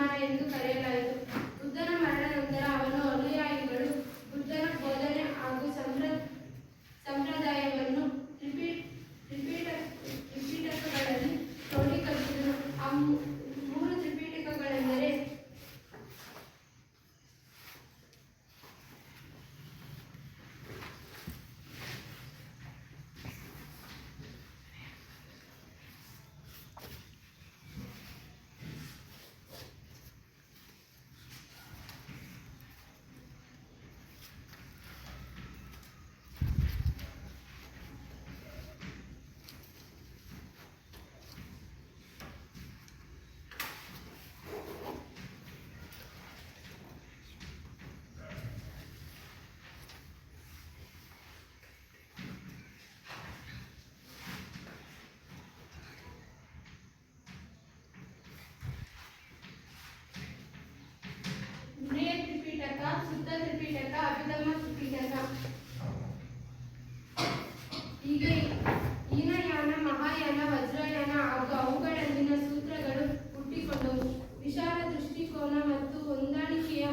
ನಿರ್ಮಾಣ ಎಂದು ಕರೆಯಲಾಯಿತು. ಬುದ್ಧನ ಮರಣ ನಂತರ ಅವನ ಅನುಯಾಯಿಗಳು ಬುದ್ಧನ ಬೋಧನೆ ಹಾಗೂ ಸಂಪ್ರದಾಯವನ್ನು ತ್ರಿಪಿಟಕಗಳಲ್ಲಿ ಕ್ರೋಢೀಕರಿಸಿದರು. ಆ ಮೂರು ತ್ರಿಪಿಟಕಗಳೆಂದರೆ ಬೃಹತ್ ತ್ರಿಪಿಟಕ, ಶುದ್ಧ ತ್ರಿಪಿಟಕ, ಅಭಿಧಮ್ಮ ತ್ರಿಪಿಟಕ. ಹೀಗೆ ಹೀನಯಾನ, ಮಹಾಯಾನ, ವಜ್ರಯಾನ ಹಾಗೂ ಅವುಗಳಲ್ಲಿನ ಸೂತ್ರಗಳು ಹುಟ್ಟಿಕೊಂಡವು. ವಿಶಾಲ ದೃಷ್ಟಿಕೋನ ಮತ್ತು ಹೊಂದಾಣಿಕೆಯ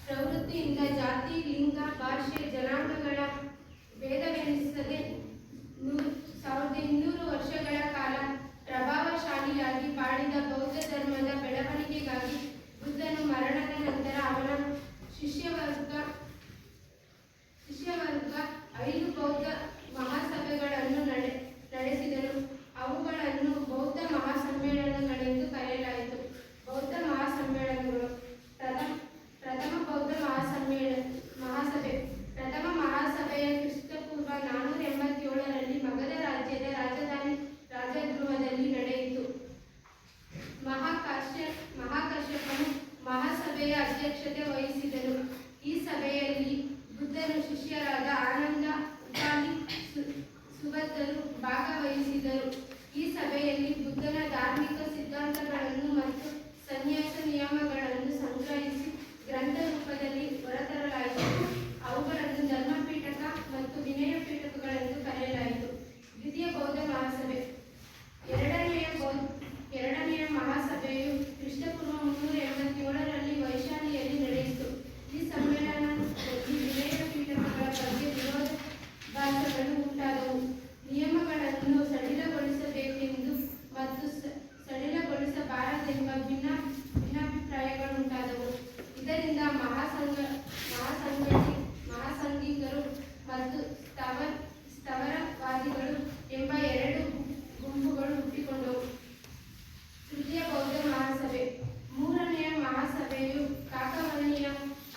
ಪ್ರವೃತ್ತಿಯಿಂದ ಜಾತಿ, ಲಿಂಗ, ಭಾಷೆ, ಜನಾಂಗಗಳ ಭೇದವೆನಿಸದೆ 1200 ವರ್ಷಗಳ ಕಾಲ ಪ್ರಭಾವಶಾಲಿಯಾಗಿ ಬಾಳಿದ ಬೌದ್ಧ ಧರ್ಮದ ಬೆಳವಣಿಗೆಗಾಗಿ ಬುದ್ಧನು ಮರಣದ ನಂತರ ಅವನ ಶಿಷ್ಯವರ್ಗ 5 ಬೌದ್ಧ ಮಹಾಸಭೆಗಳನ್ನು ನಡೆಸಿದನು. ಅವುಗಳನ್ನು ಬೌದ್ಧ ಮಹಾಸಮ್ಮೇಳನಗಳೆಂದು ಕರೆಯಲಾಯಿತು. ಬೌದ್ಧ ಮಹಾಸಮ್ಮೇಳನಗಳು. ಪ್ರಥಮ ಬೌದ್ಧ ಮಹಾಸಭೆ. ಪ್ರಥಮ ಮಹಾಸಭೆಯ ಕ್ರಿಸ್ತಪೂರ್ವ 487ರಲ್ಲಿ ಮಗಧ ರಾಜ್ಯದ ರಾಜಧಾನಿ ರಾಜಗೃಹದಲ್ಲಿ ನಡೆಯಿತು. ಮಹಾಕಶ್ಯಪನು ಮಹಾಸಭೆಯ ಅಧ್ಯಕ್ಷತೆ ವಹಿಸಿದನು. ಈ ಸಭೆಯಲ್ಲಿ ಬುದ್ಧನ ಶಿಷ್ಯರಾದ ಆನಂದ, ಉಪಾಲಿ, ಸುಭದ್ರರು ಭಾಗವಹಿಸಿದರು. ಈ ಸಭೆಯಲ್ಲಿ ಬುದ್ಧನ ಧಾರ್ಮಿಕ ಸಿದ್ಧಾಂತಗಳನ್ನು ಮತ್ತು ಸನ್ಯಾಸ ನಿಯಮಗಳನ್ನು ಸಂಗ್ರಹಿಸಿ ಗ್ರಂಥ ರೂಪದಲ್ಲಿ ಹೊರತರಲಾಯಿತು. ಅವುಗಳನ್ನು ಧರ್ಮಪೀಠಕ ಮತ್ತು ವಿನಯ ಪೀಠಕಗಳೆಂದು ಕರೆಯಲಾಯಿತು. ದ್ವಿತೀಯ ಬೌದ್ಧ ಮಹಾಸಭೆ. ಎರಡನೆಯ ಮಹಾಸಭೆಯು ಕ್ರಿಸ್ತಪೂರ್ವ 387ರಲ್ಲಿ ವೈಶಾಲಿಯಲ್ಲಿ ನಡೆಯಿತು. ಈ ಸಮ್ಮೇಳನದಲ್ಲಿ ವಿನಯ ಪೀಠಕಗಳ ಬಗ್ಗೆ ವಿರೋಧಾಭಾಸಗಳು ಉಂಟಾದವು. ನಿಯಮಗಳನ್ನು ಸಡಿಲಗೊಳಿಸಬೇಕೆಂದು ಮತ್ತು ಸಡಿಲಗೊಳಿಸಬಾರದೆಂಬ ಭಿನ್ನಾಭಿಪ್ರಾಯಗಳುಂಟಾದವು. ಇದರಿಂದ ಮಹಾಸಂಘಿಕರು ಮತ್ತು ಸ್ಥಾವರವಾದಿಗಳು ಎಂಬ 2 ಗುಂಪುಗಳು ಹುಟ್ಟಿಕೊಂಡವು. ತೃತೀಯ ಬೌದ್ಧ ಮಹಾಸಭೆ. ಮೂರನೆಯ ಮಹಾಸಭೆಯು ಕಾಕವನಿಯ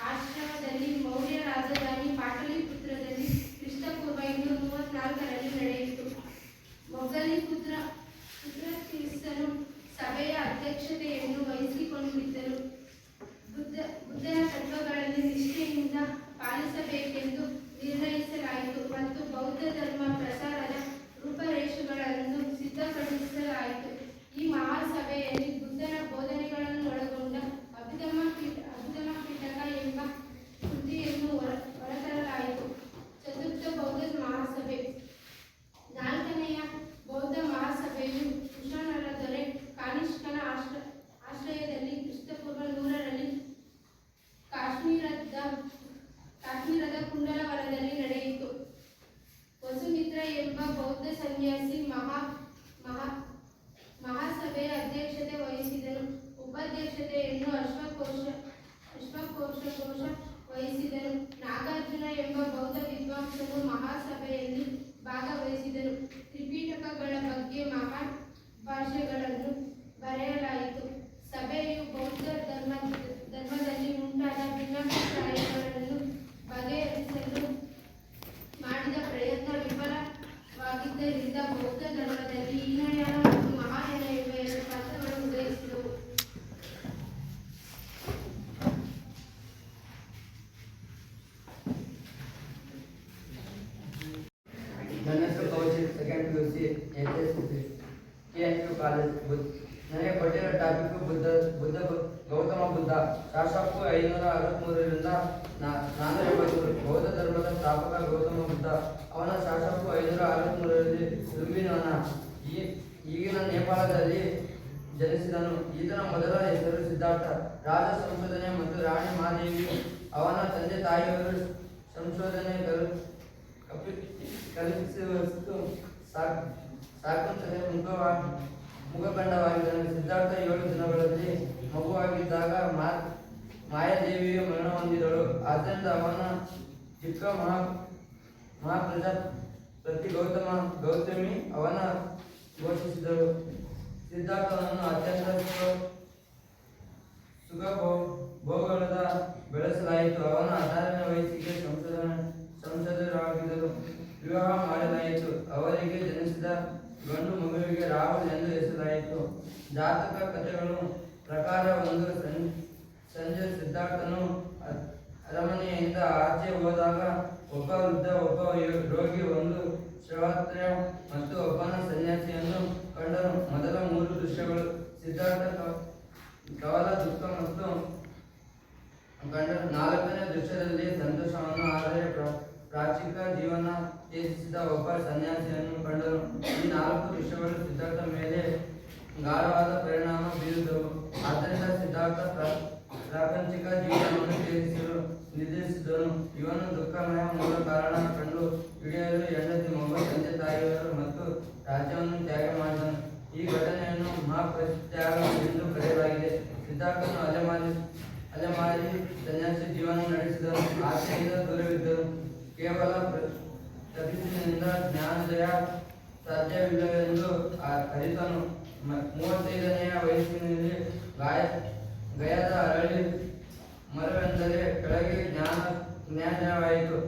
ಆಶ್ರಮದಲ್ಲಿ ಮೌರ್ಯ ರಾಜಧಾನಿ ಪಾಟಲಿಪುತ್ರದಲ್ಲಿ ಕ್ರಿಸ್ತಪೂರ್ವ 234ರಲ್ಲಿ ನಡೆಯಿತು. ಮೊಘಲಿಪುತ್ರ ತಿರ್ಸನು ಸಭೆಯ ಅಧ್ಯಕ್ಷತೆಯನ್ನು ವಹಿಸಿಕೊಂಡಿದ್ದರು. ಬುದ್ಧನ ತತ್ವಗಳಲ್ಲಿ ನಿಷ್ಠೆಯಿಂದ ಪಾಲಿಸಬೇಕೆಂದು ನಿರ್ಣಯಿಸಲಾಯಿತು ಮತ್ತು ಬೌದ್ಧ ಧರ್ಮ ಪ್ರಸಾರದ ರೂಪರೇಷೆಗಳನ್ನು ಸಿದ್ಧಪಡಿಸಲಾಯಿತು. ಈ ಮಹಾಸಭೆಯಲ್ಲಿ ಬುದ್ಧನ ಬೋಧನೆಗಳನ್ನು ಒಳಗೊಂಡ ಅಭಿಧಮ್ಮ ಪೀಠಕ ಎಂಬ ಕೃತಿಯನ್ನು ಹೊರತರಲಾಯಿತು. ಚತುರ್ಥ ಬೌದ್ಧ ಮಹಾಸಭೆ. ನಾಲ್ಕನೆಯ ಬೌದ್ಧ ಮಹಾಸಭೆಯು ಕುಶಾನರ ದೊರೆ ಕಾನಿಷ್ಕನ ಆಶ್ರಯದಲ್ಲಿ ಕ್ರಿಸ್ತಪೂರ್ವ 100ರಲ್ಲಿ ಕಾಶ್ಮೀರದ ಕುಂಡಲವನದಲ್ಲಿ ನಡೆಯಿತು. ವಸುಮಿತ್ರ ಎಂಬ ಬೌದ್ಧ ಸನ್ಯಾಸಿ ಮಹಾಸಭೆಯ ಅಧ್ಯಕ್ಷತೆ ವಹಿಸಿದನು. ಉಪಾಧ್ಯಕ್ಷತೆಯನ್ನು ಅಶ್ವಘೋಷ ವಹಿಸಿದನು. ನಾಗಾರ್ಜುನ ಎಂಬ ಬೌದ್ಧ ವಿದ್ವಾಂಸನು ಮಹಾಸಭೆಯಲ್ಲಿ ಭಾಗವಹಿಸಿದನು. ತ್ರಿಪಿಟಕಗಳ ಬಗ್ಗೆ ಮಹಾಭಾಷ್ಯಗಳನ್ನು ಬರೆಯಲಾಯಿತು. ಸಭೆಯು ಬೌದ್ಧ ಧರ್ಮದಲ್ಲಿ ಉಂಟಾದ ಭಿನ್ನಾಭಿಪ್ರಾಯಗಳನ್ನು ಬಗೆಹರಿಸಲು ಮಾಡಿದ ಪ್ರಯತ್ನ ವಿಫಲವಾಗಿದ್ದರಿಂದ ಬೌದ್ಧ ಧರ್ಮದಲ್ಲಿ ಹೀನಯಾನ ಮತ್ತು ಮಹಾಯಾನ ಎಂಬ 2 ಪಂಥಗಳು ಉದಯಿಸಿದವು. ನನ್ನ ಹೆಸರು Kaushik, second PUC KNQ college. ನನಗೆ ಕೊಟ್ಟಿರೋ ಟಾಪಿಕ್ ಗೌತಮ ಬುದ್ಧ. ಶಾಸಕು 563ರಿಂದ 453. ಬೌದ್ಧ ಧರ್ಮದ ಸ್ಥಾಪಕ ಗೌತಮ ಬುದ್ಧ. ಅವನ ಶಾಸಕು 563ರಲ್ಲಿ ಲುಂಬಿನಿ ವನ ಈಗಿನ ನೇಪಾಳದಲ್ಲಿ ಜನಿಸಿದನು. ಈತನ ಮೊದಲ ಹೆಸರು ಸಿದ್ಧಾರ್ಥ. ರಾಜ ಸಂಶೋಧನೆ ಮತ್ತು ರಾಣಿ ಮಹಾದೇವಿ ಅವನ ತಂದೆ ತಾಯಿಯವರು ಸಂಶೋಧನೆ ಕಲಿಸುವಷ್ಟು ಸಾಕುಂತಲೆ ಮುಖಕಂಡವಾಗಿದ್ದನು. ಸಿದ್ಧಾರ್ಥ 7 ದಿನಗಳಲ್ಲಿ ಮಗುವಾಗಿದ್ದಾಗ ಮಾಯಾದೇವಿಯು ಮರಣ ಹೊಂದಿದಳು. ಆದ್ದರಿಂದ ಅವನ ಚಿಕ್ಕ ಮಹಾಪ್ರಜಾಪತಿ ಗೌತಮಿ ಅವನ ಘೋಷಿಸಿದಳು. ಸಿದ್ಧಾರ್ಥನನ್ನು ಅತ್ಯಂತ ಸುಖ ಭೋಗಗಳಿಂದ ಬೆಳೆಸಲಾಯಿತು. ಅವನ 16ನೇ ವಯಸ್ಸಿಗೆ ಸಂಸದರಾಗಿದ್ದರು. ವಿವಾಹ ಮಾಡಲಾಯಿತು. ಅವರಿಗೆ ಜನಿಸಿದ ಗಂಡು ಮಗುವಿಗೆ ರಾಹುಲ್ ಎಂದು ಹೆಸರಾಯಿತು. ಜಾತಕ ಕಥೆಗಳ ಪ್ರಕಾರ ಒಂದು ಸಂಜೆ ಸಿದ್ಧಾರ್ಥನು ಅರಮನೆಯಿಂದ ಆಚೆ ಹೋದಾಗ ಒಬ್ಬ ವೃದ್ಧ, ಒಬ್ಬ ರೋಗಿ, ಒಂದು ಶ್ರಾವತ್ರ ಮತ್ತು ಒಬ್ಬನ ಸನ್ಯಾಸಿಯನ್ನು ಕಂಡನು. ಮೊದಲ 3 ದೃಶ್ಯಗಳು ಸಿದ್ಧಾರ್ಥ ಕವಲ ದುಃಖ ಮತ್ತು ಕಂಡನು. 4ನೇ ದೃಶ್ಯದಲ್ಲಿ ಸಂತೋಷವನ್ನು, ಆದರೆ ಪ್ರಾಚಿಕ ಜೀವನ ತ್ಯಜಿಸಿದ ಒಬ್ಬ ಸನ್ಯಾಸಿಯನ್ನು ಕಂಡನು. ಈ 4 ದೃಶ್ಯಗಳು ಸಿದ್ಧಾರ್ಥ ಮೇಲೆ ಗಾಢವಾದ ಪರಿಣಾಮ ಬೀರಿದವು. ಆದ್ದರಿಂದ ಸಿದ್ಧಾರ್ಥ ಪ್ರಾಪಂಚಿಕ ಜೀವನವನ್ನು ತ್ಯಜಿಸಲು ನಿರ್ಧರಿಸಿದನು. ಇವನು ದುಃಖಮಯ ಮೂಲ ಕಾರಣ ಕಂಡು ಹಿಡಿಯಲು ಹೆಂಡತಿ, ಮಗು, ತಂದೆ ತಾಯಿಯವರು ಮತ್ತು ರಾಜ್ಯವನ್ನು ತ್ಯಾಗ ಮಾಡಿದನು. ಈ ಘಟನೆಯನ್ನು ಮಹಾಪರಿತ್ಯಾಗ ಎಂದು ಕರೆಯಲಾಗಿದೆ. ಸಿದ್ಧಾರ್ಥನು ಅಲೆಮಾರಿ ಸನ್ಯಾಸಿ ಜೀವನ ನಡೆಸಿದನು. ಆಸೆಯಿಂದ ದೂರವಿದ್ದನು. ಕೇವಲ ತಪಸ್ಸಿನಿಂದ ಜ್ಞಾನೋದಯ ಸಾಧ್ಯವಿಲ್ಲವೆಂದು ಅರಿತನು. 35ನೇ ವಯಸ್ಸಿನಲ್ಲಿ ಗಯದ ಅರಳಿ ಮರವೆಂದರೆ ಕೆಳಗೆ ಜ್ಞಾನವಾಯಿತು.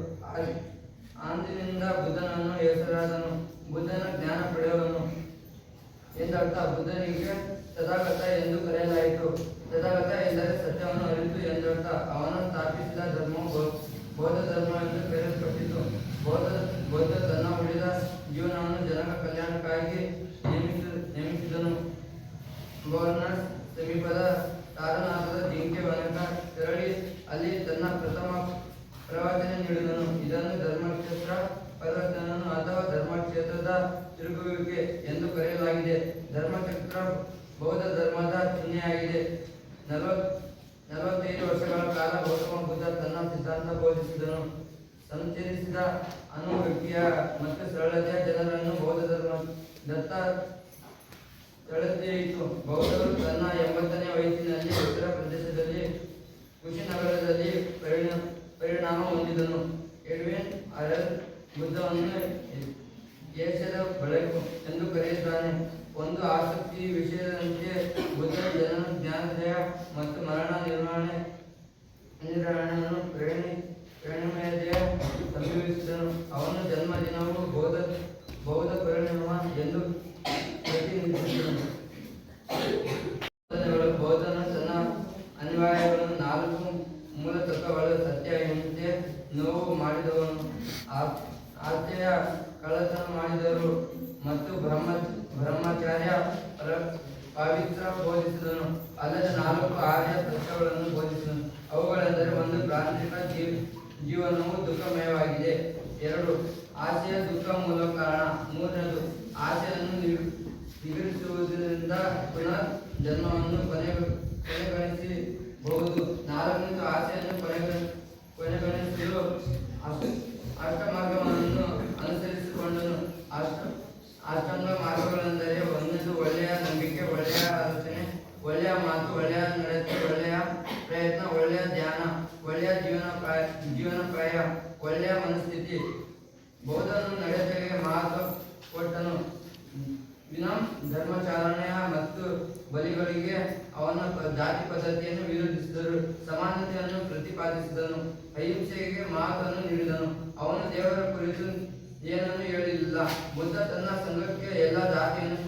ಅಂದಿನಿಂದ ಬುದ್ಧನನ್ನು ಹೆಸರಾದನು. ಬುದ್ಧನ ಜ್ಞಾನ ಪಡೆಯುವನು ಎಂದರ್ಥ. ಬುದ್ಧನಿಗೆ ತಥಾಗತ ಎಂದು ಕರೆಯಲಾಯಿತು. ತಥಾಗತ ಎಂದರೆ ಸತ್ಯವನ್ನು ಅರಿತು ಎಂದರ್ಥ. ಅವನು ಸ್ಥಾಪಿಸಿದ ಧರ್ಮವು ಬೌದ್ಧ ಧರ್ಮವೆಂದು ಕರೆಯಲ್ಪಟ್ಟಿತು. ಬೌದ್ಧ ತನ್ನ ಉಳಿದ ಜೀವನವನ್ನು ಜನರ ಕಲ್ಯಾಣಕ್ಕಾಗಿ ನೇಮಿಸಿದನು. ಗವರ್ನರ್ ಸಮೀಪದ ತಾರನಾಥದ ಜಿಂಕೆ ವನಕ ತೆರಳಿ ಅಲ್ಲಿ ತನ್ನ ಪ್ರಥಮ ಪ್ರವಚನ ನೀಡಿದನು. ಇದನ್ನು ಧರ್ಮಕ್ಷೇತ್ರ ಪರಿವರ್ತನ ಅಥವಾ ಧರ್ಮಕ್ಷೇತ್ರದ ತಿರುಗುವಿಕೆ ಎಂದು ಕರೆಯಲಾಗಿದೆ. ಧರ್ಮಚಕ್ರ ಬೌದ್ಧ ಧರ್ಮದ ಚಿಹ್ನೆಯಾಗಿದೆ. 45 ವರ್ಷಗಳ ಕಾಲ ಗೌತಮ ಬುದ್ಧ ತನ್ನ ಸಿದ್ಧಾಂತ ಬೋಧಿಸಿದನು. ಸಂಚರಿಸಿದ ಅನುಭವಿಕೆಯ ಮತ್ತು ಸರಳತೆಯ ಜನರನ್ನು ಬೌದ್ಧ ಧರ್ಮದತ್ತ ಸೆಳೆದೊಯ್ಯಿತು. ಬೌದ್ಧರು ತನ್ನ 80ನೇ ವಯಸ್ಸಿನಲ್ಲಿ ಉತ್ತರ ಪ್ರದೇಶದಲ್ಲಿ ಕುಶಿನಗರದಲ್ಲಿ ಪರಿಣಾಮ ಹೊಂದಿದನು. ಎಡ್ವಿನ್ ಅರಲ್ ಬುದ್ಧವನ್ನು ಏಷ್ಯಾದ ಬೆಳಕು ಎಂದು ಕರೆಯುತ್ತಾನೆ. ಒಂದು ಆಸಕ್ತಿ ವಿಷಯದಂತೆ ಬುದ್ಧನ ಜನನ, ಜ್ಞಾನೋದಯ ಮತ್ತು ಮರಣ ನಿರ್ವಹಣೆಯನ್ನು ಪ್ರೇರಣೆಯ ಸಂಭವಿಸಿದನು. ಅವನ ಜನ್ಮದಿನವು ಬೌದ್ಧ ಪರಿಣಾಮ ಎಂದು ಪ್ರತಿನಿಧಿಸಿದನು. ಬೌದ್ಧನು ತನ್ನ ಅನಿವಾರ್ಯಗಳನ್ನು 4 ಮೂಲ ತತ್ವಗಳು: ಸತ್ಯ, ಅಹಿಂಸೆ, ನೋವು ಮಾಡಿದವನು, ಆತ್ಮೆಯ ಕಳ್ಳತನ ಮಾಡಿದರು ಮತ್ತು ಬ್ರಹ್ಮಚಾರ್ಯ ಪವಿತ್ರ ಬೋಧಿಸಿದನು. ಅಲ್ಲದೆ 4 ಆರ್ಯ ತತ್ವಗಳನ್ನು ಬೋಧಿಸಿದನು. ಅವುಗಳೆಂದರೆ: 1. ಪ್ರಾಂತಿಕ ಜೀವನವು ದುಃಖಮಯವಾಗಿದೆ. 2. ಆಸೆಯ ದುಃಖ ಮೂಲ ಕಾರಣ. 3. ಆಸೆಯನ್ನು ನಿಗ್ರಹಿಸುವುದರಿಂದ ಪುನರ್ ಜನ್ಮವನ್ನು ಕೊನೆಗಾಣಿಸಬಹುದು. 4. ಆಸೆಯನ್ನು ಕೊನೆಗಾಣಿಸಲು ಅಷ್ಟಮಾರ್ಗವನ್ನು ಅನುಸರಿಸಿಕೊಂಡನು. ಅಷ್ಟಾಂಗ ಮಾರ್ಗಗಳೆಂದರೆ: 1. ಒಳ್ಳೆಯ ನಂಬಿಕೆ, ಒಳ್ಳೆಯ ಆಲೋಚನೆ, ಒಳ್ಳೆಯ ಮಾತು, ಒಳ್ಳೆಯ ನಡತೆ, ಒಳ್ಳೆಯ ಪ್ರಯತ್ನ, ಒಳ್ಳೆಯ ಧ್ಯಾನ, ಒಳ್ಳೆಯ ಜೀವನೋಪಾಯ, ಒಳ್ಳೆಯ ಮನಸ್ಥಿತಿ. ಬೌದ್ಧನು ನಡತೆಗೆ ಮಹತ್ವ ಕೊಟ್ಟನು. ವಿನಮ್ ಧರ್ಮಾಚರಣೆಯ ಮತ್ತು ಬಲಿಗಳಿಗೆ ಅವನ ಜಾತಿ ಪದ್ಧತಿಯನ್ನು ವಿರೋಧಿಸಿದರು. ಸಮಾನತೆಯನ್ನು ಪ್ರತಿಪಾದಿಸಿದನು. ಅಹಿಂಸೆಗೆ ಮಹತ್ವವನ್ನು ನೀಡಿದನು. ಅವನು ದೇವರ ಕುರಿತು ಏನನ್ನು ಹೇಳಿಲ್ಲ. ಬುದ್ಧ ತನ್ನ ಸಂಘಕ್ಕೆ ಎಲ್ಲ ಜಾತಿಯನ್ನು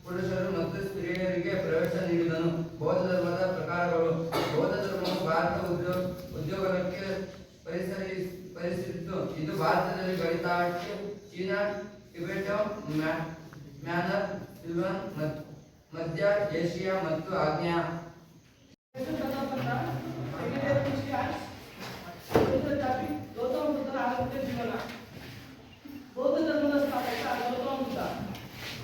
ಪುರುಷರು ಮತ್ತು ಸ್ತ್ರೀಯರಿಗೆ ಪ್ರವೇಶ ನೀಡಿದನು. ಬೌದ್ಧ ಧರ್ಮದ ಪ್ರಕಾರಗಳು. ಬೌದ್ಧ ಧರ್ಮವು ಭಾರತ ಉದ್ಯೋಗಕ್ಕೆ ಪರಿಸರಿಸಿತು. ಇದು ಭಾರತದಲ್ಲಿ ಗಣಿತಾಟ್ಯ, ಚೀನಾ, ಟಿಬೆಟ್, ಮ್ಯಾನ್ಮಾರ್, ಸಿಲ್ವನ್, ಮಧ್ಯ ಏಷಿಯಾ ಮತ್ತು ಆಗ್ನೇಯ ಗೌತಮ ಬುದ್ಧನ ಆರಂಭಿಕ ಜೀವನ. ಬೌದ್ಧ ಧರ್ಮದ ಸ್ಥಾಪಕ ಗೌತಮ ಬುದ್ಧ.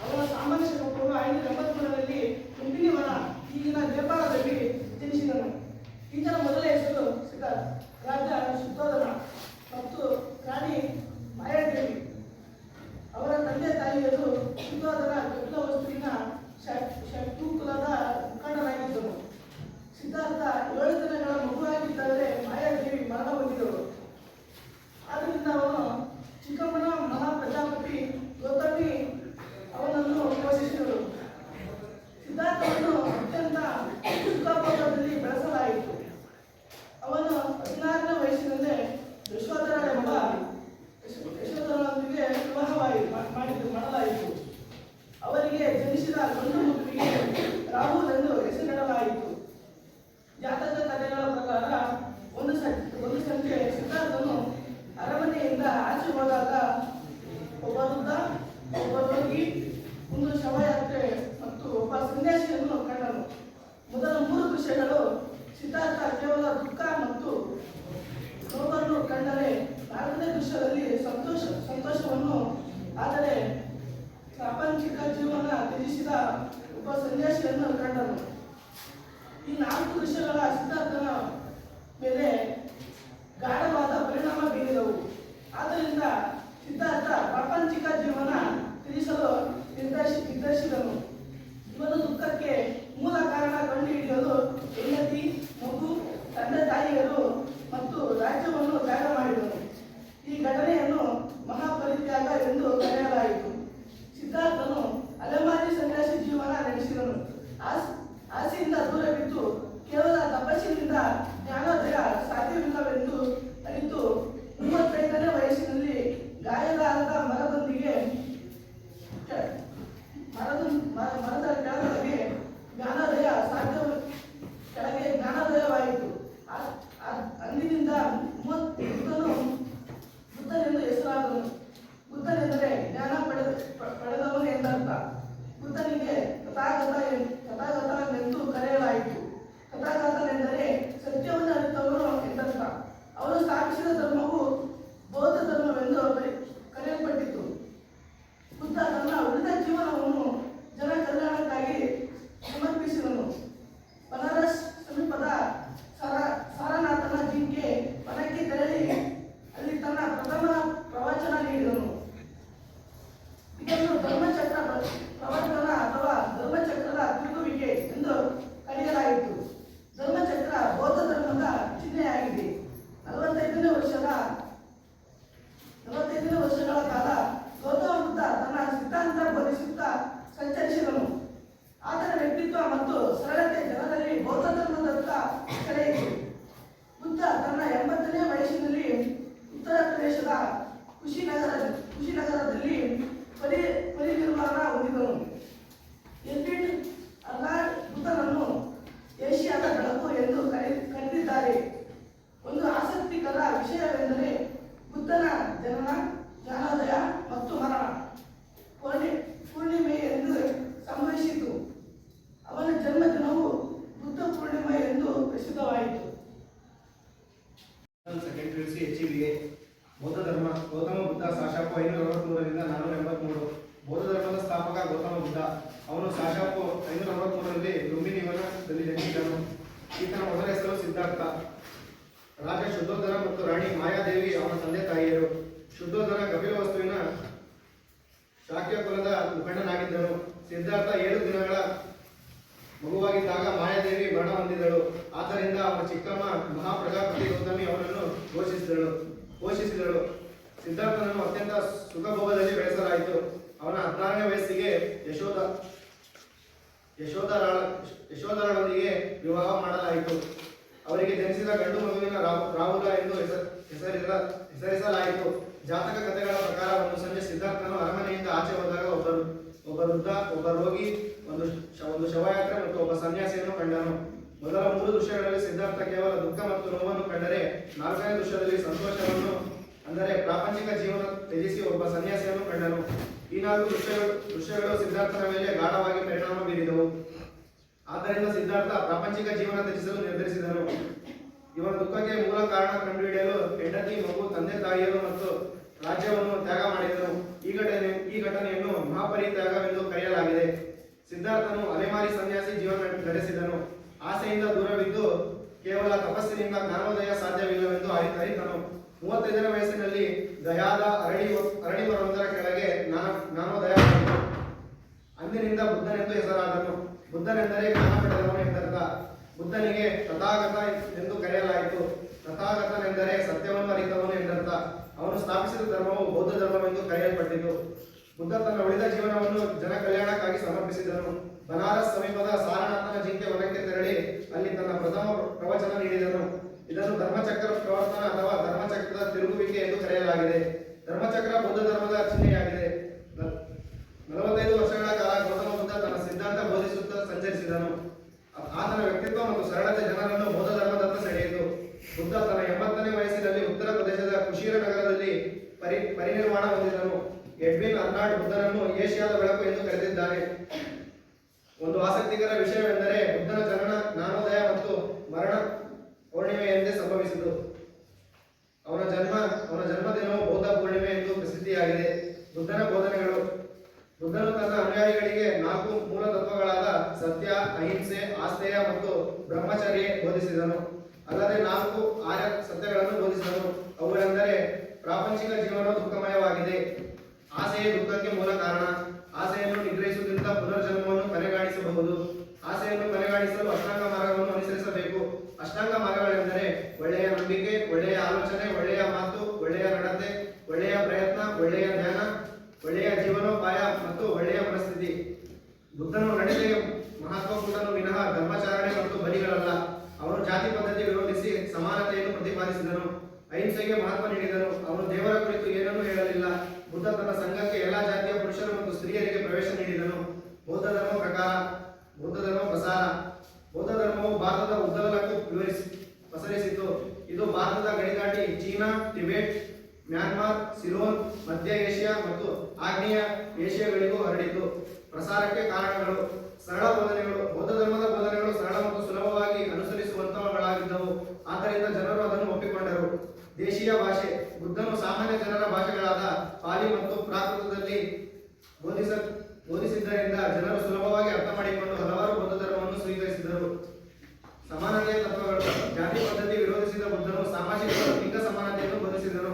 ಅವನ ಸಾಮಾನ್ಯ ಶಕಪೂರ್ವ 583ರಲ್ಲಿ ಲುಂಬಿನಿ ಈಗಿನ ನೇಪಾಳದಲ್ಲಿ ಜನಿಸಿದನು. ಈತನ ಮೊದಲ ಹೆಸರು ಸಿದ್ಧಾರ್ಥ. ರಾಜ ಶುದ್ಧೋಧನ ಮತ್ತು ರಾಣಿ ಮಾಯಾದೇವಿ. ಅವರ ತಂದೆ ತಾಯಿಯರು ಶುದ್ಧೋಧನ ಕಪಿಲವಸ್ತುವಿನ ಶಕ್ತಿಕುಲದ ಮುಖಂಡನಾಗಿದ್ದನು. ಸಿದ್ಧಾರ್ಥ 7 ದಿನಗಳ ಮಗುವಾಗಿದ್ದರೆ ಮಾಯಾದೇವಿ ಮರಣ ಹೊಂದಿದಳು. ಆದ್ದರಿಂದ ಅವನು ಚಿಕ್ಕಮ್ಮನ ಮಹಾ ಪ್ರಜಾಪತಿ ಗೌತಮಿ ಅವನನ್ನು ಪೋಷಿಸಿದಳು. ಸಿದ್ಧಾರ್ಥವನ್ನು ಅತ್ಯಂತ ಸುಖಭೋಗದಲ್ಲಿ ಬೆಳೆಸಲಾಯಿತು. ಅವನು 16ನೇ ವಯಸ್ಸಿನಲ್ಲೇ ಯಶೋಧರನೊಂದಿಗೆ ಮಾಡಲಾಯಿತು. ಅವರಿಗೆ ಜನಿಸಿದ ಗಂಡು ಮಗುವಿಗೆ ರಾಹುಲ್ ಎಂದು ಹೆಸರಿಡಲಾಯಿತು. ಜಾತಕ ಕಥೆಗಳ ಪ್ರಕಾರ ಒಂದು ಸಂಜೆ ಸಿದ್ಧಾರ್ಥನು ಅರಮನೆಯಿಂದ ಆಚೆ ಹೋದಾಗ ಒಬ್ಬ ವೃದ್ಧ, ಒಬ್ಬ ರೋಗಿ, ಒಂದು ಶವಯಾತ್ರೆ ಮತ್ತು ಒಬ್ಬ ಸನ್ಯಾಸಿಯನ್ನು ಕಂಡನು. ಮೊದಲ 3 ದೃಶ್ಯಗಳು ಸಿದ್ಧಾರ್ಥ ಕೇವಲ ದುಃಖ ಮತ್ತು ನೋವನ್ನು ಕಂಡರೆ, 4ನೇ ದೃಶ್ಯದಲ್ಲಿ ಸಂತೋಷವನ್ನು, ಆದರೆ ಪ್ರಾಪಂಚಿಕ ಜೀವನ ತ್ಯಜಿಸಿದ ಒಬ್ಬ ಸನ್ಯಾಸಿಯನ್ನು ಕಂಡನು. ಈ 4 ದೃಶ್ಯಗಳ ಸಿದ್ಧಾರ್ಥನ ಮೇಲೆ ಗಾಢವಾದ ಪರಿಣಾಮ ಬೀರಿದವು. ಆದ್ದರಿಂದ ಸಿದ್ಧಾರ್ಥ ಪ್ರಾಪಂಚಿಕ ಜೀವನ ತ್ಯಜಿಸಲು ನಿರ್ಧರಿಸಿದನು. ಇವನು ದುಃಖಕ್ಕೆ ಮೂಲ ಕಾರಣ ಕಂಡುಹಿಡಿಯಲು ಹೆಂಡತಿ, ಮಗು, ತಂದೆ ತಾಯಿಯರು ಮತ್ತು ರಾಜ್ಯವನ್ನು ತ್ಯಾಗ ಮಾಡಿದನು. ಈ ಘಟನೆಯನ್ನು ಮಹಾಪರಿತ್ಯಾಗ ಎಂದು ಕರೆಯಲಾಯಿತು. ಸಿದ್ಧಾರ್ಥನು ಅಲೆಮಾರಿ ಸನ್ಯಾಸಿ ಜೀವನ ನಡೆಸಿದನು. ಆಸೆಯಿಂದ ದೂರ ಬಿದ್ದು ಕೇವಲ ತಪಸ್ಸಿನಿಂದ ಜ್ಞಾನೋದಯ ಸಾಧ್ಯವಿಲ್ಲವೆಂದು ಅರಿತು 35ನೇ ವಯಸ್ಸಿನಲ್ಲಿ ಗಾಯಗಾರದ ಮರದೊಂದಿಗೆ ಮರದ ಕೆಳಗೆ ಜ್ಞಾನೋದಯವಾಯಿತು. ಅಂದಿನಿಂದ ಬುದ್ಧನೆಂದು ಹೆಸರಾದನು. ಬುದ್ಧನೆಂದರೆ ಜ್ಞಾನ ಪಡೆದವನು ಎಂದರ್ಥ. ಬುದ್ಧನಿಗೆ ತಥಾಗತನೆಂದು ಕರೆಯಲಾಯಿತು. ತಥಾಗತನೆಂದರೆ ಸತ್ಯವನ್ನು ಅರಿತವನು ಎಂದರ್ಥ. ಅವನು ಸ್ಥಾಪಿಸಿದ ಧರ್ಮವು ಬೌದ್ಧ ಧರ್ಮವೆಂದು ಕರೆಯಲ್ಪಟ್ಟಿತು. ಬುದ್ಧ ತನ್ನ ಉಳಿದ ಜೀವನವನ್ನು ಜನ ಕಲ್ಯಾಣಕ್ಕಾಗಿ ಸಮರ್ಪಿಸಿದನು. ಬನಾರಸ್ ಸಮೀಪದ ಸಾರನಾಥನ ಜಿಂಕೆ ವನಕ್ಕೆ ತೆರಳಿ ಅಲ್ಲಿ ತನ್ನ ಪ್ರಥಮ ಪ್ರವಚನ ನೀಡಿದನು. ಇದನ್ನು ಧರ್ಮಚಕ್ರ ಪ್ರವರ್ತನ ಅಥವಾ ಧರ್ಮಚಕ್ರದ ತಿರುಗುವಿಕೆ ಎಂದು ಕರೆಯಲಾಯಿತು. ಧರ್ಮಚಕ್ರ ಬೌದ್ಧ ಧರ್ಮದ ಚಿಹ್ನೆಯಾಗಿದೆ. 45ನೇ ವರ್ಷಗಳ ಕಾಲ ಗೌತಮ ಬುದ್ಧ ತನ್ನ ಸಿದ್ಧಾಂತ ಬೋಧಿಸುತ್ತಾ ಸಂಚರಿಸಿದನು. ಆತನ ವ್ಯಕ್ತಿತ್ವ ಮತ್ತು ಸರಳತೆ ಜನರಲ್ಲಿ ಬೌದ್ಧ ಧರ್ಮದತ್ತ ಸೆಳೆಯಿತು. ಬುದ್ಧ ತನ್ನ 80ನೇ ವಯಸ್ಸಿನಲ್ಲಿ ಉತ್ತರ ಪ್ರದೇಶದ ಕುಶಿನಗರದಲ್ಲಿ ಪರಿನಿರ್ವಾಣ ಹೊಂದಿದನು. ಎಡ್ವಿನ್ ಅರ್ನಾಲ್ಡ್ ಬುದ್ಧನನ್ನು ಏಷ್ಯಾದ ಬೆಳಕು ಎಂದು ಕರೆದಿದ್ದಾರೆ. ಒಂದು ಆಸಕ್ತಿಕರ ವಿಷಯವೆಂದರೆ ಬುದ್ಧನ ಜನನ, ಜ್ಞಾನೋದಯ ಮತ್ತು ಮರಣ ಪೂರ್ಣಿಮೆ ಎಂದು ಸಂಭವಿಸಿತು. ಅವನ ಜನ್ಮದಿನವು ಬುದ್ಧ ಪೂರ್ಣಿಮೆ ಎಂದು ಪ್ರಸಿದ್ಧವಾಯಿತು. ಬೌದ್ಧ ಧರ್ಮ. ಗೌತಮ ಬುದ್ಧ ಸಾಶಾಪು 563 483. ಬೌದ್ಧ ಧರ್ಮದ ಸ್ಥಾಪಕ ಗೌತಮ ಬುದ್ಧ. ಅವನು ಸಾಶಾಪು 563ರಲ್ಲಿ ಲುಂಬಿನಿ ವನದಲ್ಲಿ ಜನಿಸಿದನು. ಈತನ ಮೊದಲ ಹೆಸರು ಸಿದ್ಧಾರ್ಥ. ರಾಜ ಶುದ್ಧೋಧನ ಮತ್ತು ರಾಣಿ ಮಾಯಾದೇವಿ ಅವನ ತಂದೆ ತಾಯಿಯರು. ಶುದ್ಧೋಧನ ಕಪಿಲವಸ್ತುವಿನ ಶಾಕ್ಯ ಕುಲದ ಮುಖಂಡನಾಗಿದ್ದನು. ಸಿದ್ಧಾರ್ಥ 7 ದಿನಗಳ ಮಗುವಾಗಿದ್ದಾಗ ಮಾಯಾದೇವಿ ಮರಣ ಹೊಂದಿದಳು. ಆದ್ದರಿಂದ ಅವನ ಚಿಕ್ಕಮ್ಮ ಮಹಾಪ್ರಜಾಪತಿ ಗೌತಮಿ ಅವನನ್ನು ಪೋಷಿಸಿದಳು. ಸಿದ್ಧಾರ್ಥನನ್ನು ಅತ್ಯಂತ ಸುಖಭೋಗದಲ್ಲಿ ಬೆಳೆಸಲಾಯಿತು. ಅವನ 16ನೇ ವಯಸ್ಸಿಗೆ ಯಶೋಧರಳೊಂದಿಗೆ ವಿವಾಹ ಮಾಡಲಾಯಿತು. ಅವರಿಗೆ ಜನಿಸಿದ ಗಂಡು ಮಗುವಿನ ರಾಹುಲ ಎಂದು ಹೆಸರಿಸಲಾಯಿತು. ಜಾತಕ ಕಥೆಗಳ ಪ್ರಕಾರ ಒಂದು ಸಂಜೆ ಸಿದ್ಧಾರ್ಥನು ಅರಮನೆಯಿಂದ ಆಚೆ ಹೋದಾಗ ಒಬ್ಬ ವೃದ್ಧ, ಒಬ್ಬ ರೋಗಿ, ಒಂದು ಶವಯಾತ್ರೆ ಮತ್ತು ಒಬ್ಬ ಸನ್ಯಾಸಿಯನ್ನು ಕಂಡನು. ಮೊದಲ 3 ದೃಶ್ಯಗಳಲ್ಲಿ ಸಿದ್ಧಾರ್ಥ ಕೇವಲ ದುಃಖ ಮತ್ತು ನೋವನ್ನು ಕಂಡರೆ, 4ನೇ ದೃಶ್ಯದಲ್ಲಿ ಸಂತೋಷವನ್ನು, ಅಂದರೆ ಪ್ರಾಪಂಚಿಕ ಜೀವನ ತ್ಯಜಿಸಿ ಒಬ್ಬ ಸನ್ಯಾಸಿಯನ್ನು ಕಂಡನು. ಈ 4 ದೃಶ್ಯಗಳು ಸಿದ್ಧಾರ್ಥನ ಮೇಲೆ ಗಾಢವಾಗಿ ಪರಿಣಾಮ ಬೀರಿದವು. ಆದ್ದರಿಂದ ಸಿದ್ಧಾರ್ಥ ಪ್ರಾಪಂಚಿಕ ಜೀವನ ತ್ಯಜಿಸಲು ನಿರ್ಧರಿಸಿದನು. ಇವನ ದುಃಖಕ್ಕೆ ಮೂಲ ಕಾರಣ ಕಂಡುಹಿಡಿಯಲು ಹೆಂಡತಿ, ಮಗು, ತಂದೆ ತಾಯಿಯರು ಮತ್ತು ರಾಜ್ಯವನ್ನು ತ್ಯಾಗ ಮಾಡಿದನು. ಈ ಘಟನೆಯನ್ನು ಮಹಾಪರಿತ್ಯಾಗವೆಂದು ಕರೆಯಲಾಗಿದೆ. ಸಿದ್ಧಾರ್ಥನು ಅಲೆಮಾರಿ ಸನ್ಯಾಸಿ ಜೀವನ ನಡೆಸಿದನು. ಆಸೆಯಿಂದ ದೂರವಿದ್ದು ಕೇವಲ ತಪಸ್ಸಿನಿಂದ ಜ್ಞಾನೋದಯ ಸಾಧ್ಯವಿಲ್ಲವೆಂದು ಅರಿತನು. 35ನೇ ವಯಸ್ಸಿನಲ್ಲಿ ಗಯಾದ ಅರಳಿ ಮರವೊಂದರ ಕೆಳಗೆ ಜ್ಞಾನೋದಯವಾಯಿತು. ಅಂದಿನಿಂದ ಬುದ್ಧನೆಂದು ಹೆಸರಾದನು. ಬುದ್ಧನೆಂದರೆ ಜ್ಞಾನ ಪಡೆದವನು ಎಂದರ್ಥ. ಬುದ್ಧನಿಗೆ ತಥಾಗತ ಎಂದು ಕರೆಯಲಾಯಿತು. ತಥಾಗತನೆಂದರೆ ಸತ್ಯವನ್ನು ಅರಿತವನು ಎಂದರ್ಥ. ಅವನು ಸ್ಥಾಪಿಸಿದ ಧರ್ಮವು ಬೌದ್ಧ ಧರ್ಮವೆಂದು ಕರೆಯಲ್ಪಟ್ಟಿತು. ಬುದ್ಧ ತನ್ನ ಉಳಿದ ಜೀವನವನ್ನು ಜನ ಕಲ್ಯಾಣಕ್ಕಾಗಿ ಸಮರ್ಪಿಸಿದನು. ಬನಾರಸ್ ಸಮೀಪದ ಸಾರನಾಥನ ಜಿಂಕೆ ವನಕ್ಕೆ ತೆರಳಿ ಅಲ್ಲಿ ತನ್ನ ಪ್ರಥಮ ಪ್ರವಚನ ನೀಡಿದನು. ಇದನ್ನು ಧರ್ಮಚಕ್ರ ಪ್ರವರ್ತನ ಅಥವಾ ಧರ್ಮಚಕ್ರದ ತಿರುಗುವಿಕೆ ಎಂದು ಕರೆಯಲಾಗಿದೆ. ಧರ್ಮಚಕ್ರ ಬೌದ್ಧ ಧರ್ಮದ ಚಿಹ್ನೆಯಾಗಿದೆ. 45 ವರ್ಷಗಳ ಕಾಲ ಗೌತಮ ಬುದ್ಧ ತನ್ನ ಸಿದ್ಧಾಂತ ಬೋಧಿಸುತ್ತಾ ಸಂಚರಿಸಿದನು. ಆತನ ವ್ಯಕ್ತಿತ್ವ ಮತ್ತು ಸರಳತೆ ಜನರನ್ನು ಬೌದ್ಧ ಧರ್ಮದತ್ತ ಸೆಳೆಯಿತು. ಬುದ್ಧ ತನ್ನ 80ನೇ ವಯಸ್ಸಿನಲ್ಲಿ ಉತ್ತರ ಪ್ರದೇಶದ ಕುಶೀರ ನಗರದಲ್ಲಿ ಪರಿನಿರ್ವಾಣ ಹೊಂದಿದನು. ಎಡ್ವಿನ್ ಅರ್ನಾಲ್ಡ್ ಬುದ್ಧನನ್ನು ಏಷ್ಯಾದ ಬೆಳಕು ಎಂದು ಕರೆದಿದ್ದಾನೆ. ಒಂದು ಆಸಕ್ತಿಕರ ವಿಷಯವೆಂದರೆ ಬುದ್ಧನ ಜನನ ಜ್ಞಾನೋದಯ ಮತ್ತು ಮರಣ ಪೂರ್ಣಿಮೆಯಂದೇ ಸಂಭವಿಸಿತು. ಅವನ ಜನ್ಮದಿನವು ಬೌದ್ಧ ಪೂರ್ಣಿಮೆ ಎಂದು ಪ್ರಸಿದ್ಧಿಯಾಗಿದೆ. ಬುದ್ಧನ ಬೋಧನೆಗಳು. ಬುದ್ಧನು ತನ್ನ ಅನುಯಾಯಿಗಳಿಗೆ 4 ಮೂಲ ತತ್ವಗಳಾದ ಸತ್ಯ, ಅಹಿಂಸೆ, ಆಸ್ಥೇಯ ಮತ್ತು ಬ್ರಹ್ಮಚರ್ಯ ಬೋಧಿಸಿದನು. ಅಲ್ಲದೆ 4 ಆರ್ಯ ಸತ್ಯಗಳನ್ನು ಬೋಧಿಸಿದನು. ಅವುಗಳೆಂದರೆ ಪ್ರಾಪಂಚಿಕ ಜೀವನ ದುಃಖಮಯವಾಗಿದೆ. ಆಸೆಯೇ ದುಃಖಕ್ಕೆ ಮೂಲ ಕಾರಣ. ಆಸೆಯನ್ನು ನಿಗ್ರಹಿಸುವುದರಿಂದ ಪುನರ್ಜನ್ಮವನ್ನು ಕೊನೆಗಾಣಿಸಬಹುದು. ಆಸೆಯನ್ನು ಕೊನೆಗಾಣಿಸಲು ಅಷ್ಟಾಂಗ ಮಾರ್ಗವನ್ನು ಅನುಸರಿಸಬೇಕು. ಅಷ್ಟಾಂಗ ಮಾರ್ಗಗಳೆಂದರೆ ಒಳ್ಳೆಯ ನಂಬಿಕೆ, ಒಳ್ಳೆಯ ಆಲೋಚನೆ, ಒಳ್ಳೆಯ ಮಾತು, ಒಳ್ಳೆಯ ನಡತೆ, ಒಳ್ಳೆಯ ಪ್ರಯತ್ನ, ಒಳ್ಳೆಯ ಧ್ಯಾನ, ಒಳ್ಳೆಯ ಜೀವನೋಪಾಯ ಮತ್ತು ಒಳ್ಳೆಯ ಮನಸ್ಥಿತಿ. ಬುದ್ಧನು ನಡತೆಗೆ ಮಹತ್ವ ಕೊಟ್ಟನು ವಿನಃ ಧರ್ಮಾಚರಣೆ ಮತ್ತು ಬಲಿಗಳಲ್ಲ. ಅವನು ಜಾತಿ ಪದ್ಧತಿ ವಿರೋಧಿಸಿ ಸಮಾನತೆಯನ್ನು ಪ್ರತಿಪಾದಿಸಿದನು. ಅಹಿಂಸೆಗೆ ಮಹತ್ವ ನೀಡಿದನು. ಅವನು ದೇವರ ಕುರಿತು ಏನನ್ನೂ ಹೇಳಲಿಲ್ಲ. ಬುದ್ಧ ತನ್ನ ಸಂಘಕ್ಕೆ ಎಲ್ಲಾ ಜಾತಿಯ ಪುರುಷರು ಮತ್ತು ಸ್ತ್ರೀಯರಿಗೆ ಪ್ರವೇಶ ನೀಡಿದನು. ಬೌದ್ಧ ಧರ್ಮ ಪ್ರಸಾರ. ಬೌದ್ಧ ಧರ್ಮವು ಭಾರತದ ಉದ್ದಗಲಕ್ಕೂ ಪಸರಿಸಿತು. ಇದು ಭಾರತದ ಗಡಿದಾಟಿ ಚೀನಾ, ಟಿಬೆಟ್, ಮ್ಯಾನ್ಮಾರ್, ಸಿಲೋನ್, ಮಧ್ಯ ಏಷ್ಯಾ ಮತ್ತು ಆಗ್ನೇಯ ಏಷ್ಯಾಗಳಿಗೂ ಹರಡಿತು. ಪ್ರಸಾರಕ್ಕೆ ಕಾರಣಗಳು. ಸರಳ ಬೋಧನೆಗಳು. ಬೌದ್ಧ ಧರ್ಮದ ಬೋಧನೆಗಳು ಸರಳ ಮತ್ತು ಸುಲಭವಾಗಿ ಅನುಸರಿಸುವಂತವುಗಳಾಗಿದ್ದವು. ಆದ್ದರಿಂದ ಜನರು ಅದನ್ನು ಒಪ್ಪಿಕೊಂಡರು. ದೇಶೀಯ ಭಾಷೆ. ಬುದ್ಧನು ಸಾಮಾನ್ಯ ಜನರ ಭಾಷೆಗಳಾದ ಪಾಲಿ ಮತ್ತು ಪ್ರಾಕೃತದಲ್ಲಿ ಬೋಧಿಸಿದ್ದರಿಂದ ಜನರು ಸುಲಭವಾಗಿ ಅರ್ಥ ಮಾಡಿಕೊಂಡು ಹಲವಾರು ಬೌದ್ಧ ಧರ್ಮವನ್ನು ಸ್ವೀಕರಿಸಿದರು. ಸಮಾನತೆಯ ತತ್ವಗಳು. ಜಾತಿ ಪದ್ಧತಿ ವಿರೋಧಿಸಿದ ಬುದ್ಧನು ಸಾಮಾಜಿಕ ಲಿಂಗ ಸಮಾನತೆಯನ್ನು ಬೋಧಿಸಿದನು.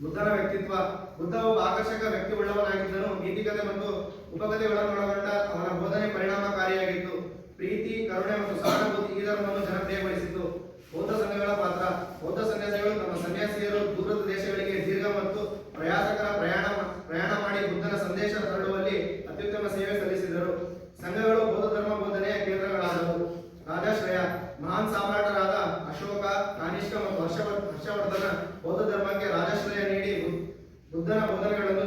ಬುದ್ಧನ ವ್ಯಕ್ತಿತ್ವ. ಬುದ್ಧ ಒಬ್ಬ ಆಕರ್ಷಕ ವ್ಯಕ್ತಿ ಉಳ್ಳವನಾಗಿದ್ದನು. ನೀತಿಕತೆ ಮತ್ತು ಉಪಕಥೆಗಳನ್ನೊಳಗೊಂಡ ಅವನ ಬೋಧನೆ ಪರಿಣಾಮಕಾರಿಯಾಗಿತ್ತು. ಪ್ರೀತಿ, ಕರುಣೆ ಮತ್ತು ಸಹಾನುಭೂತಿ ಈ ಧರ್ಮವನ್ನು ಜನಪ್ರಿಯಗೊಳಿಸಿತು. ಬೌದ್ಧ ಸಂಘಗಳ ಪಾತ್ರ. ಬೌದ್ಧ ಸನ್ಯಾಸಿಗಳು ತಮ್ಮ ಸನ್ಯಾಸಿಯರು ದೂರದ ದೇಶಗಳಿಗೆ ದೀರ್ಘ ಮತ್ತು ಪ್ರಯಾಸಕರ ಪ್ರಯಾಣ ಮಾಡಿ ಬುದ್ಧನ ಸಂದೇಶ ಹರಡುವಲ್ಲಿ ಅತ್ಯುತ್ತಮ ಸೇವೆ ಸಲ್ಲಿಸಿದರು. ಸಂಘಗಳು ಬೌದ್ಧ ಧರ್ಮ ಬೋಧನೆಯ ಕೇಂದ್ರಗಳಾದವು. ರಾಜಾಶ್ರಯ. ಮಹಾನ್ ಸಾಮ್ರಾಟರಾದ ಅಶೋಕ, ಕಾನಿಷ್ಕ ಮತ್ತು ಹರ್ಷವರ್ಧನ ಬೌದ್ಧ ಧರ್ಮಕ್ಕೆ ರಾಜಾಶ್ರಯ ನೀಡಿ ಬುದ್ಧನ ಬೋಧನೆಗಳನ್ನು